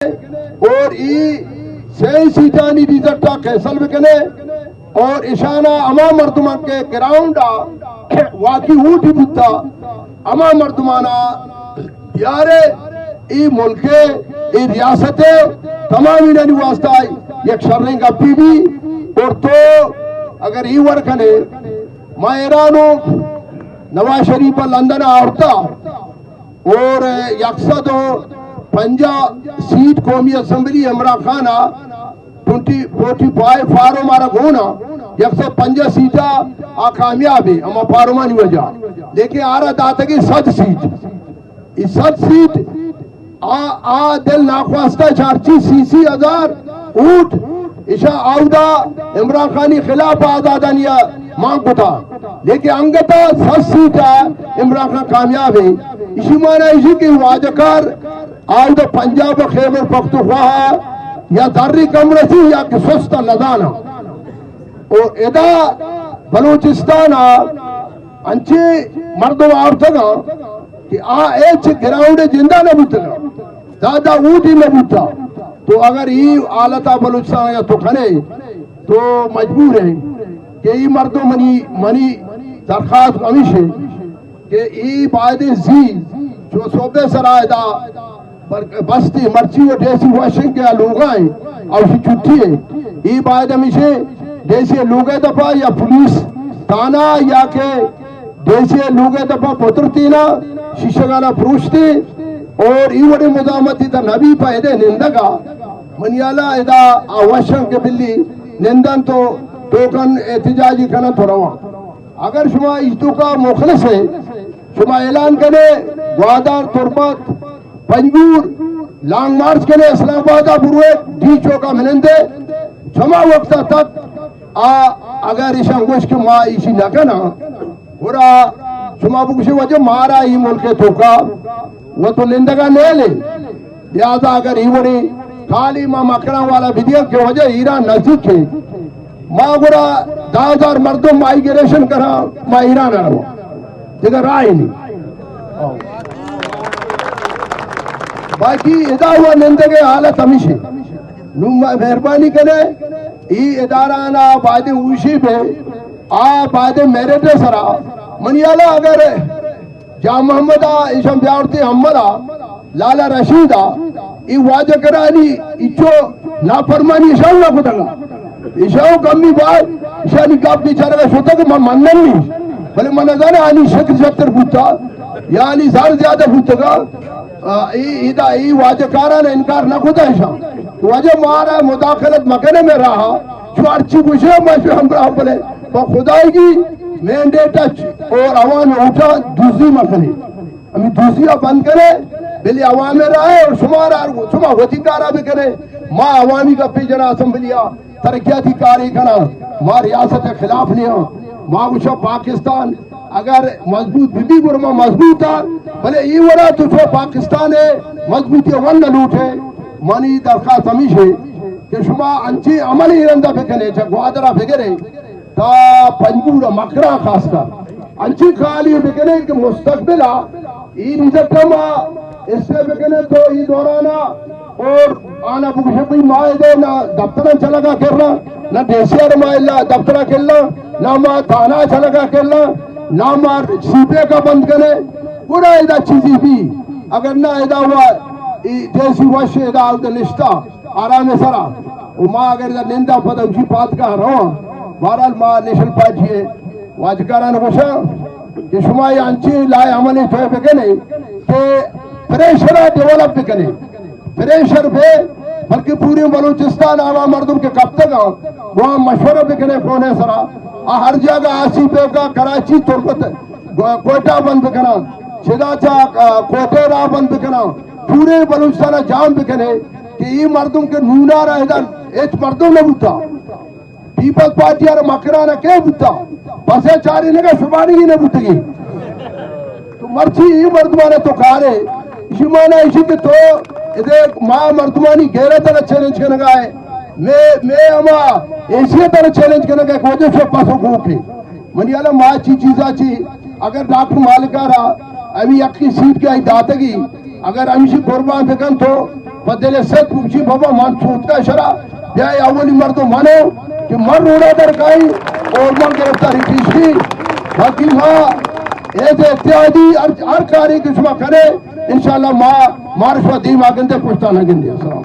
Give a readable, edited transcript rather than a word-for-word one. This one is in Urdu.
اور سی سیٹانی ریزلٹا کیسل بکنے اور اشانہ اما مردمان کے گراؤنڈا واقعی اوٹی بتا اما مردمانا یارے ای ملکے ای ریاستے تمامی ننی واسطہ یک شرنگ اپی بھی اور تو اگر ای ورکنے میں ایرانو نواز شریف لندن آورتا اور یکسد 50 سیٹ قومی اسمبلی عمران خانہ 45 فارو مارا گونا یکسد 50 سیٹا کامیاب ہے اما پارمانی وجہ لیکن آرہ داتا کی 100 سیٹ اس 100 سیٹ دل ناخواستہ 4 ہزار اونٹ اشا آودہ عمران خانی خلاف آزادانیہ مانگ کتا لیکن انگتا 100 سیٹا عمران خان کامیاب ہے اسی معنی اسی کی واجکار آودہ پنجاب خیبر پختونخوا یا داری کم رسی یا کہ سستا لدانا اور ادا بلوچستان انچے مردم آورتگا کہ ایچ گراؤنڈ جندہ نبوتگا زیادہ اوٹی نبوتا تو اگر یہ آلتا بلوچستان یا تو کھنے تو مجبور ہے کہ یہ مردم منی درخواست ہمیش ہے کہ یہ باید زی جو صوبے سرائے دا بستی مرچی و ڈیسی واشنگ کے لوگ آئیں اور اسی چھٹی ہے یہ باید ہمیشہ ڈیسی لوگ دفعہ یا پولیس تانا یا کہ ڈیسی لوگ دفعہ پترتینا شیشگانا پروشتی اور یہ وڑی مدامتی تا نبی پہدے نندگا منیالا ادا آواشن کے بلی نندن تو ٹوکن احتجاجی کنا تو رواں اگر شما اجتو کا مخلص ہے شما اعلان کرے گوادار تربت پنجور لانگ مارچ کرے اسلام آبادہ بروے ڈی چوکا منندے شما وقتا تک اگر ایشان گوش کے ماں ایشی نکنا ورا شما بکشی وجہ مارا ہی ملک توکا وہ تو نندگا نہیں لے لہذا اگر ہی وڑی خالی ماں مکران والا ویڈیو کی وجہ ایران نزدیک ہے ماں گرا 10,000 مردم مائیگریشن کرا ماں ایران رہا دیگر رائے نہیں باقی ادا ہوا نندگے حالت ہمیشہ مہربانی کرے ای ادارانا بعد اوشی پہ بعد میرٹ سرا منیالا اگر جام محمدہ ایشم بیارتی حمدہ لالا رشیدہ ای واجہ کرانی ایچو نافرمانی ایشاو نہ کتنگا ایشاو کمی بات ایشانی کاب بیچارہ کا شوتا کہ میں منن نہیں بلے منظر آنی شکل شکتر بوتا یعنی زار زیادہ بوتا گا ای واجہ کارانا انکار نہ کتا ایشاو واجہ مارا مداخلت مکنے میں رہا چوارچی بوشے ماشو ہم رہا بلے تو خدای کی مینڈیٹا اور عوام اٹھا دوسری مکنے ہمیں دوسریاں بند کرے بلی عوام رہے اور شما ہوتی کارا بھی کرے ماں عوامی کا پیجنا اسمبلیا ترقیاتی کاری کنا ماں ریاست خلاف نہیں ہوں ماں وشا پاکستان اگر مضبوط بھی برما مضبوط تھا بلے یہ ورہ تو شو پاکستان ہے مضبوطی ون نلوٹ ہے مانی درخواست ہمیش ہے کہ شما انچی عملی رندہ بکنے گوادرہ بگرے تا پنجور مکرہ خاص کر انچی خالی بکنے کہ مستقبلہ ای ریزلٹا ماں اس سے بکنے تو ای دورانا اور آنا بکشقی معاہدے نہ دفترہ چلگا کرنا نہ ڈیسیر مائلہ دفترہ کرنا نہ ماں تھانا چلگا کرنا نہ ماں سیپے کا بند کرنے پورا ایدہ چیزی بھی اگر نہ ایدہ ہوا جیسی وش ایدہ آودہ نشتہ آرام سرا ماں اگر ایدہ نندہ پتہ اچھی پات کا رہا بہرحال ماں نیشنل پارٹی ہے واجکاران خوشا کہ شما یہ انچی لائے عملی توئے بکنے کہ پریشرہ ڈیولپ بکنے پریشر پہ بلکہ پوری بلوچستان عوام مردم کے کب تک وہاں مشورہ بکنے کونے سرا ہر جگہ آسی پہ کا کراچی تربت کوئٹہ بند بکنا شدہ چاہ کوٹے راہ بند بکنا پورے بلوچستان جام بکنے کہ یہ مردم کے نونا رہے دا ایچ مردم نہ بوتا پیپل پارٹی اور مکرانا کیا بوتا بسے چاری نگا شبانی ہی نہ بوتگی تو مرچی یہ مردمانے تو کارے اسی معنی اسی کہ تو ماں مردمانی گیرے طرح چیلنج کرنے گا ہے میں اما ایسی طرح چیلنج کرنے گا ہے کوجے سے پاسو گوکے منی اللہ ماں چیزا چی اگر ڈاکٹر مالکہ رہا امی اکی سیٹ کی آئی داتگی اگر ہمیشی قربان بکن تو بدل ست پوچھی بابا مان سود کا شرع بیا اولی مردو مانو کہ من روڑا درکائی اور من گرفتاری پیشی باقی ماں ایسے اتحادی ہر کاری کسمہ کرے انشاءاللہ ماں مارشوہ دیم آگندے پوچھتا نہ گندے. السلام